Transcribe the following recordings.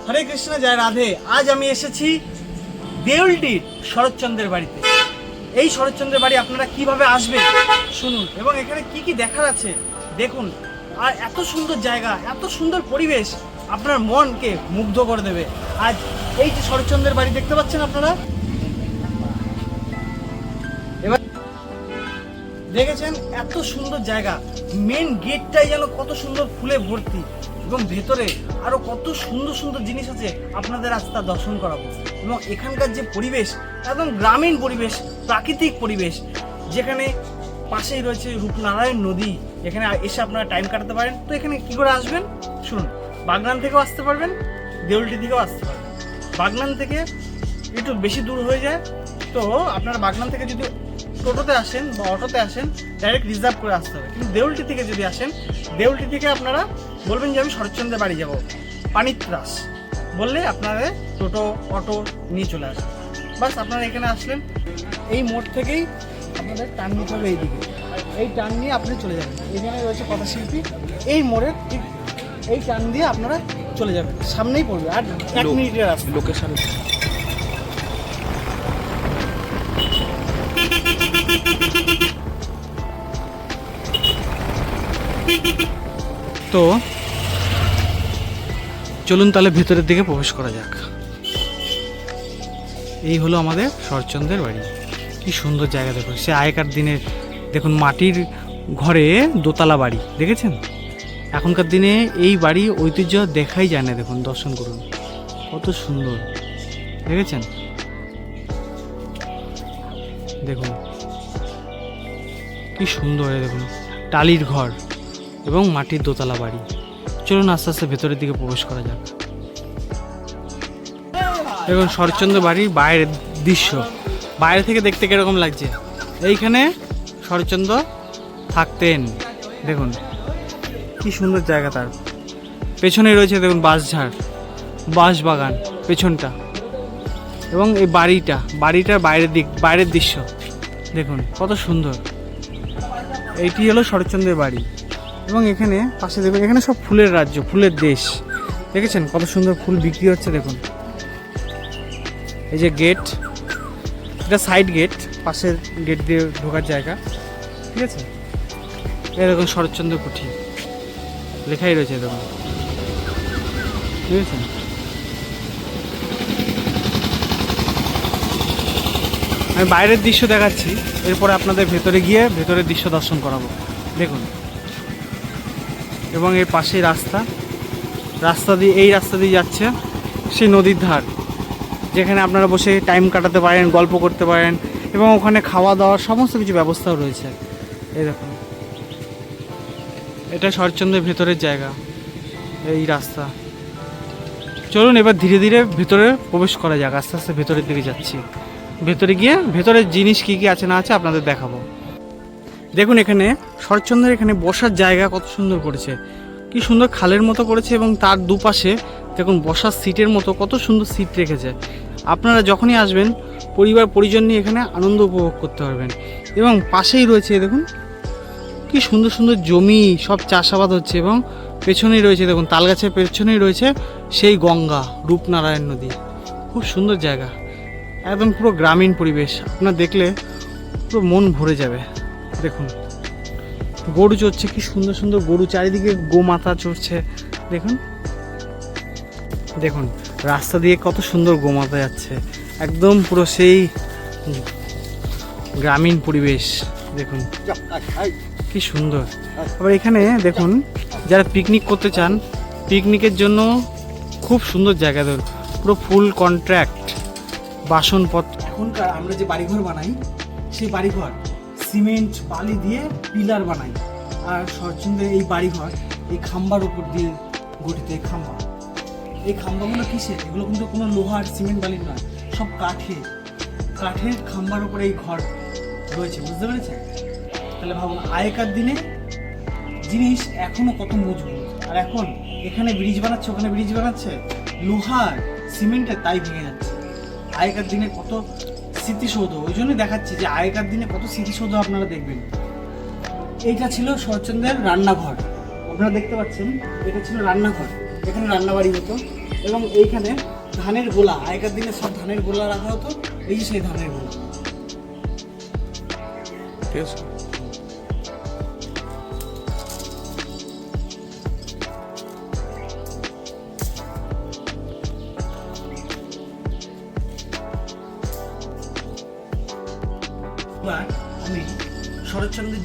হরে কৃষ্ণ, জয় রাধে। আজ আমি এসেছি দেউলটির শরৎচন্দ্রের বাড়িতে। এই শরৎচন্দ্রের বাড়ি আপনারা কিভাবে আসবেন শুনুন, এবং এখানে কি কি দেখার আছে দেখুন। আর এত সুন্দর জায়গা, এত সুন্দর পরিবেশ আপনার মনকে মুগ্ধ করে দেবে। আজ এই যে শরৎচন্দ্রের বাড়ি দেখতে পাচ্ছেন আপনারা, এবার দেখেছেন এত সুন্দর জায়গা। মেন গেটটাই যেন কত সুন্দর ফুলে ভর্তি, এবং ভেতরে আরো কত সুন্দর সুন্দর জিনিস আছে, আপনাদের আজ তা দর্শন করাবো। এবং এখানকার যে পরিবেশ, একদম গ্রামীণ পরিবেশ, প্রাকৃতিক পরিবেশ, যেখানে পাশেই রয়েছে রূপনারায়ণ নদী। এখানে এসে আপনারা টাইম কাটাতে পারেন। তো এখানে কি করে আসবেন শুনুন, বাগনান থেকেও আসতে পারবেন, দেউলটি থেকেও আসতে পারবেন। বাগনান থেকে একটু বেশি দূর হয়ে যায়, তো আপনারা বাগনান থেকে যদি টোটোতে আসেন বা অটোতে আসেন, ডাইরেক্ট রিজার্ভ করে আসতে হবে। কিন্তু দেউলটি থেকে যদি আসেন, দেউলটি থেকে আপনারা বলবেন যে আমি শরৎচন্দ্রের বাড়ি যাব, পানিত্রাস বললে আপনারা টোটো অটো নিয়ে চলে আসবেন। বাস আপনারা এখানে আসলেন, এই মোড় থেকেই আপনাদের টার্ন নিতে হবে এইদিকে। এই টার্ন নিয়ে আপনি চলে যাবেন, এখানে রয়েছে কথাশিল্পী, এই মোড়ের ঠিক এই টার্ন দিয়ে আপনারা চলে যাবেন, সামনেই পড়বে। আর 1 মিনিটের রাস্তা। লোকেশন তো চলুন তাহলে ভেতরের দিকে প্রবেশ করা যাক। এই হলো আমাদের শরৎচন্দ্রের বাড়ি। কি সুন্দর জায়গা দেখুন, সে আগেকার দিনের দেখুন মাটির ঘরে দোতলা বাড়ি দেখেছেন। এখনকার দিনে এই বাড়ি ঐতিহ্য দেখাই যায় না। দেখুন, দর্শন করুন কত সুন্দর দেখেছেন। দেখুন কি সুন্দর, দেখুন টালির ঘর এবং মাটির দোতলা বাড়ি। চলুন আস্তে আস্তে ভেতরের দিকে প্রবেশ করা যাক। দেখুন শরৎচন্দ্র বাড়ির বাইরের দৃশ্য, বাইরে থেকে দেখতে কিরকম লাগছে। এইখানে শরৎচন্দ্র থাকতেন। দেখুন কি সুন্দর জায়গা। তার পেছনে রয়েছে দেখুন বাঁশঝাড়, বাঁশ বাগান পেছনটা, এবং এই বাড়িটার বাইরের দৃশ্য দেখুন কত সুন্দর। এইটি হলো শরৎচন্দ্রের বাড়ি। এবং এখানে পাশে দেখুন, এখানে সব ফুলের রাজ্য, ফুলের দেশ। দেখেছেন কত সুন্দর ফুল বিক্রি হচ্ছে। দেখুন এই যে গেট, এটা সাইড গেট, পাশের গেট দিয়ে ঢোকার জায়গা, ঠিক আছে। এই দেখুন শরৎচন্দ্র কুঠি লেখাই রয়েছে, দেখুন ঠিক আছে। আমি বাইরের দৃশ্য দেখাচ্ছি, এরপরে আপনাদের ভেতরে গিয়ে ভেতরের দৃশ্য দর্শন করাবো। দেখুন, এবং এর পাশেই রাস্তা দিয়ে যাচ্ছে সেই নদীর ধার, যেখানে আপনারা বসে টাইম কাটাতে পারেন, গল্প করতে পারেন, এবং ওখানে খাওয়া দাওয়ার সমস্ত কিছু ব্যবস্থাও রয়েছে। এই দেখুন, এটা শরৎচন্দ্রের ভেতরের জায়গা, এই রাস্তা। চলুন এবার ধীরে ধীরে ভেতরে প্রবেশ করা যাক। আস্তে আস্তে ভেতরের দিকে যাচ্ছি। ভেতরে গিয়ে ভেতরের জিনিস কী কী আছে না আছে আপনাদের দেখাবো। দেখুন এখানে শরৎচন্দ্রের এখানে বসার জায়গা কত সুন্দর করেছে, কি সুন্দর খালের মতো করেছে, এবং তার দুপাশে দেখুন বসার সিটের মতো কত সুন্দর সিট রেখেছে। আপনারা যখনই আসবেন পরিবার পরিজন নিয়ে এখানে আনন্দ উপভোগ করতে পারবেন। এবং পাশেই রয়েছে দেখুন কি সুন্দর সুন্দর জমি, সব চাষাবাদ হচ্ছে, এবং পেছনেই রয়েছে দেখুন তালগাছের পেছনেই রয়েছে সেই গঙ্গা, রূপনারায়ণ নদী। খুব সুন্দর জায়গা, একদম পুরো গ্রামীণ পরিবেশ। আপনার দেখলে পুরো মন ভরে যাবে। দেখুন গরু চড়ছে, কি সুন্দর সুন্দর গরু, চারিদিকে গোমাতা চড়ছে। দেখুন দেখুন রাস্তা দিয়ে কত সুন্দর গোমাতা যাচ্ছে, একদম পুরো সেই গ্রামীণ পরিবেশ। দেখুন কি সুন্দর। আবার এখানে দেখুন যারা পিকনিক করতে চান, পিকনিকের জন্য খুব সুন্দর জায়গা। দেখুন পুরো ফুল কন্ট্রাক্ট, বাসনপত্র। এখনকার আমরা যে বাড়িঘর বানাই, সেই বাড়িঘর সিমেন্ট বালি দিয়ে পিলার বানাই। আর শরৎচন্দ্রের এই বাড়িঘর এই খাম্বার উপর দিয়ে গঠিত। এই খাম্বাগুলো কিসের? এগুলো কিন্তু কোনো লোহার সিমেন্ট বালির নয়, সব কাঠের খাম্বার উপরে এই ঘর রয়েছে, বুঝতে পেরেছেন? তাহলে ভাবুন আগেকার দিনে জিনিস এখনো কত মজবুত। আর এখন এখানে ব্রিজ বানাচ্ছে, ওখানে ব্রিজ বানাচ্ছে, লোহার সিমেন্টের, তাই ভেঙে যাচ্ছে। আগেকার দিনে কত স্মৃতিসৌধ, ওই জন্যই দেখাচ্ছি যে আগেকার দিনে কত স্মৃতিসৌধ আপনারা দেখবেন। এইটা ছিল শরৎচন্দ্রের রান্নাঘর, আপনারা দেখতে পাচ্ছেন এটা ছিল রান্নাঘর। এখানে রান্নাবাড়ি হতো এবং এইখানে ধানের গোলা, আগেকার দিনে সব ধানের গোলা রাখা হতো, এই যে সেই ধানের গোলা। ঠিক আছে। এবার আমি শরৎচন্দ্রের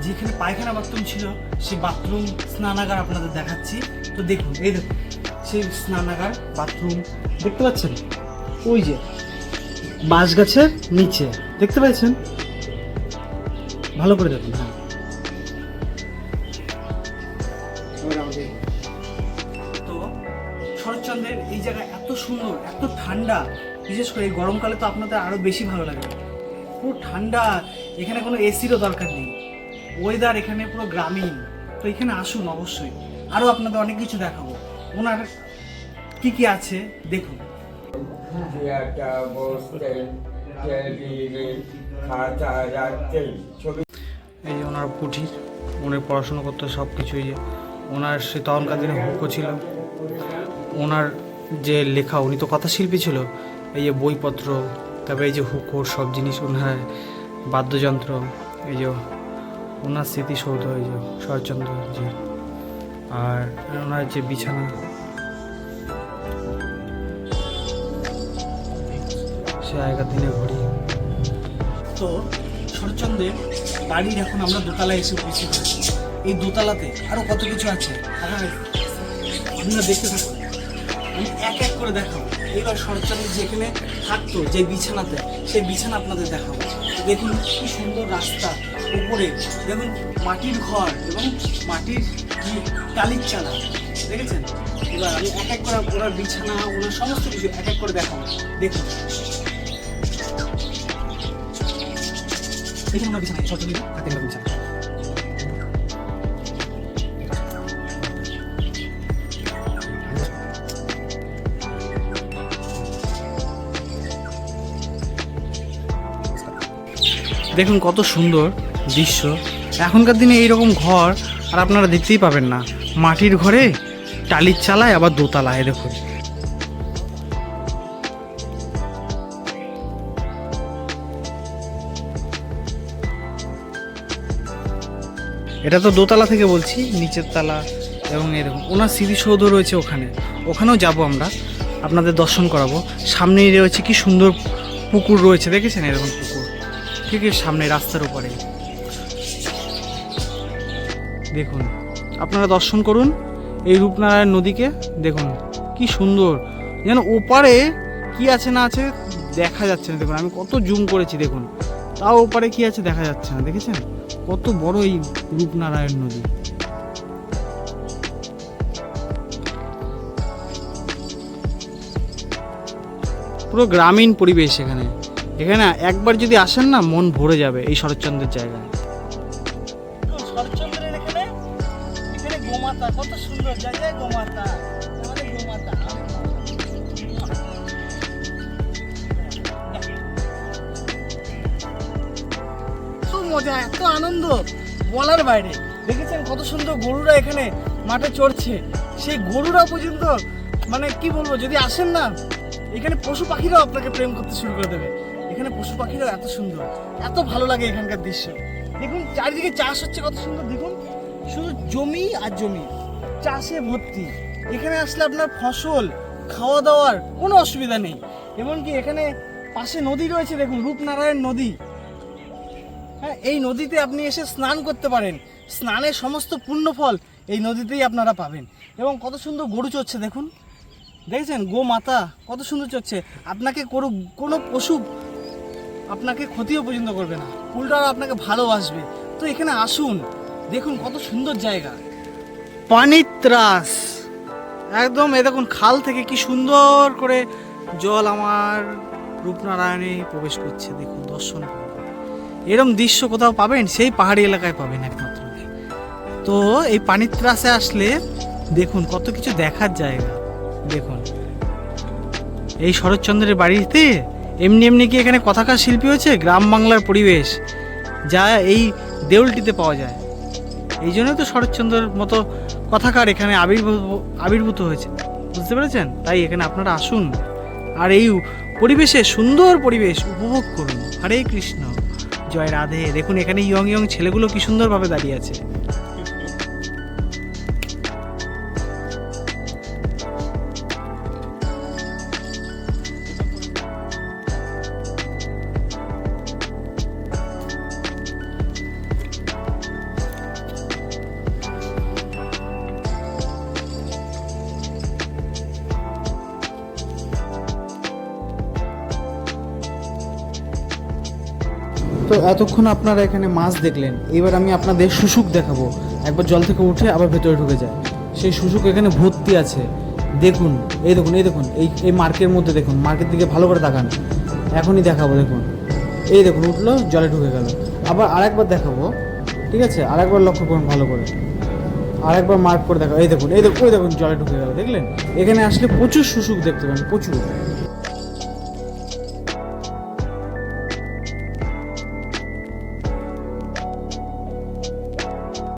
যেখানে পায়খানা বাথরুম ছিল সেই বাথরুম স্নানাগার আপনাদের দেখাচ্ছি। তো দেখুন, এই দেখুন সেই স্নানাগার বাথরুম দেখতে পাচ্ছেন, ওই যে বাঁশ গাছের নিচে দেখতে পাচ্ছেন, ভালো করে দেখুন। হ্যাঁ, তো শরৎচন্দ্রের এই জায়গা এত সুন্দর, এত ঠান্ডা, বিশেষ করে এই গরমকালে তো আপনাদের আরো বেশি ভালো লাগবে। পুরো ঠান্ডা, এখানে কোনো এসিরও দরকার নেই, ওয়েদার এখানে পুরো গ্রামীণ। তো এখানে আসুন অবশ্যই, আরও আপনাদের অনেক কিছু দেখাবো। ওনার কি কি আছে দেখুন। এই যে ওনার কুঠির, উনি পড়াশুনো করতে সব কিছু, এই যে ওনার সে তখনকার দিনে হুকো ছিল, ওনার যে লেখা, উনি তো কথাশিল্পী ছিল, এই যে বইপত্র, তারপরে এই যে হুকোর সব জিনিস, ওনার বাদ্যযন্ত্র, এই যে ওনার স্মৃতিসৌধ, এই যে শরৎচন্দ্র জি, আর ওনার যে বিছানা, সে আগেকার দিনে ঘড়ি। তো শরৎচন্দ্রের বাড়ির এখন আমরা দোতলায় এসে উপস্থিত আছি। এই দোতলাতে আরো কত কিছু আছে, আপনারা দেখতে থাকুন, আমি এক এক করে দেখাবো। এইবার শরৎচন্দ্র যেখানে থাকতো, যে বিছানাতে, সেই বিছানা আপনাদের দেখাবো। দেখুন কি সুন্দর রাস্তা, উপরে দেখুন মাটির ঘর এবং মাটির টালির চালা, দেখেছেন? এবার আমি এক এক করে ওনার বিছানা, ওনার সমস্ত কিছু এক এক করে দেখাবো। দেখুন এখানে ওনার বিছানা, শরৎচন্দ্র থাকতেন ওনার বিছানা। দেখুন কত সুন্দর দৃশ্য। এখনকার দিনে এইরকম ঘর আর আপনারা দেখতেই পাবেন না, মাটির ঘরে টালির চালায়, আবার দোতলায়। দেখুন এটা তো দোতলা থেকে বলছি, নিচের তালা, এবং এরকম ওনার স্মৃতিসৌধ রয়েছে, ওখানেও যাব আমরা, আপনাদের দর্শন করাবো। সামনেই রয়েছে কি সুন্দর পুকুর রয়েছে, দেখেছেন? এরকম পুকুর ঠিক সামনে রাস্তার উপরে। দেখুন আপনারা দর্শন করুন এই রূপনারায়ণ নদীকে, দেখুন কি সুন্দর, যেন ওপারে কি আছে না আছে দেখা যাচ্ছে না। দেখুন আমি কত জুম করেছি, দেখুন তাও ওপারে কি আছে দেখা যাচ্ছে না, দেখেছেন? কত বড় এই রূপনারায়ণ নদী। পুরো গ্রামীণ পরিবেশ এখানে। এখানে একবার যদি আসেন না, মন ভরে যাবে এই শরৎচন্দ্রের জায়গায়। শরৎচন্দ্রের এখানে গোমাতা, কত সুন্দর জায়গায় গোমাতা, আমাদের গোমাতা। খুব মজা, এত আনন্দ বলার বাইরে। দেখেছেন কত সুন্দর গরুরা এখানে মাঠে চড়ছে, সেই গরুরা পর্যন্ত, মানে কি বলবো, যদি আসেন না এখানে পশু পাখিরাও আপনাকে প্রেম করতে শুরু করে দেবে। এখানে পশু পাখিরাও এত সুন্দর, এত ভালো লাগে এখানকার দৃশ্য। দেখুন চারিদিকে চাষ হচ্ছে, কত সুন্দর। দেখুন শুধু জমি আর জমি, চাষে ভর্তি। এখানে আসলে আপনার ফসল, খাওয়া দাওয়ার কোনো অসুবিধা নেই। এমনকি এখানে পাশে নদী রয়েছে, দেখুন রূপনারায়ণ নদী। হ্যাঁ, এই নদীতে আপনি এসে স্নান করতে পারেন, স্নানের সমস্ত পুণ্যফল এই নদীতেই আপনারা পাবেন। এবং কত সুন্দর গরু চড়ছে, দেখুন দেখেছেন? গোমাতা কত সুন্দর চড়ছে। আপনাকে কোনো পশু আপনাকে ক্ষতিও পর্যন্ত করবে না, উল্টাও আপনাকে ভালোবাসবে। তো এখানে আসুন, দেখুন কত সুন্দর জায়গা। পানিত্রাস একদম, এ দেখুন খাল থেকে কি সুন্দর করে জল আমার রূপনারায়ণে প্রবেশ করছে। দেখুন দর্শন করুন, এরম দৃশ্য কোথাও পাবেন? সেই পাহাড়ি এলাকায় পাবেন একমাত্র। তো এই পানিত্রাসে আসলে দেখুন কত কিছু দেখার জায়গা। দেখুন এই শরৎচন্দ্রের বাড়িতে এমনি এমনি কি এখানে কথাকার শিল্পী হয়েছে? গ্রাম বাংলার পরিবেশ যা এই দেউলটিতে পাওয়া যায়। এই জন্য তো শরৎচন্দ্রের মতো কথাকার এখানে আবির্ভূত হয়েছে, বুঝতে পেরেছেন? তাই এখানে আপনারা আসুন আর এই পরিবেশে, সুন্দর পরিবেশ উপভোগ করুন। হরে কৃষ্ণ, জয় রাধে। দেখুন এখানে ইয়ং ইয়ং ছেলেগুলো কি সুন্দরভাবে দাঁড়িয়ে আছে। তো এতক্ষণ আপনারা এখানে মাছ দেখলেন, এবার আমি আপনাদের শুশুক দেখাবো। একবার জল থেকে উঠে আবার ভেতরে ঢুকে যায়, সেই শুশুক এখানে ভর্তি আছে। দেখুন, এই দেখুন, এই দেখুন, এই মার্কের মধ্যে দেখুন, মার্কের দিকে ভালো করে তাকান, এখনই দেখাবো। দেখুন, এই দেখুন, উঠলো, জলে ঢুকে গেল। আবার আরেকবার দেখাবো, ঠিক আছে? আরেকবার লক্ষ্য করুন ভালো করে, আরেকবার মার্ক করে দেখাবো। এই দেখুন, এই দেখুন, ওই দেখুন, জলে ঢুকে গেল। দেখলেন? এখানে আসলে প্রচুর শুশুক দেখতে পাবেন, প্রচুর।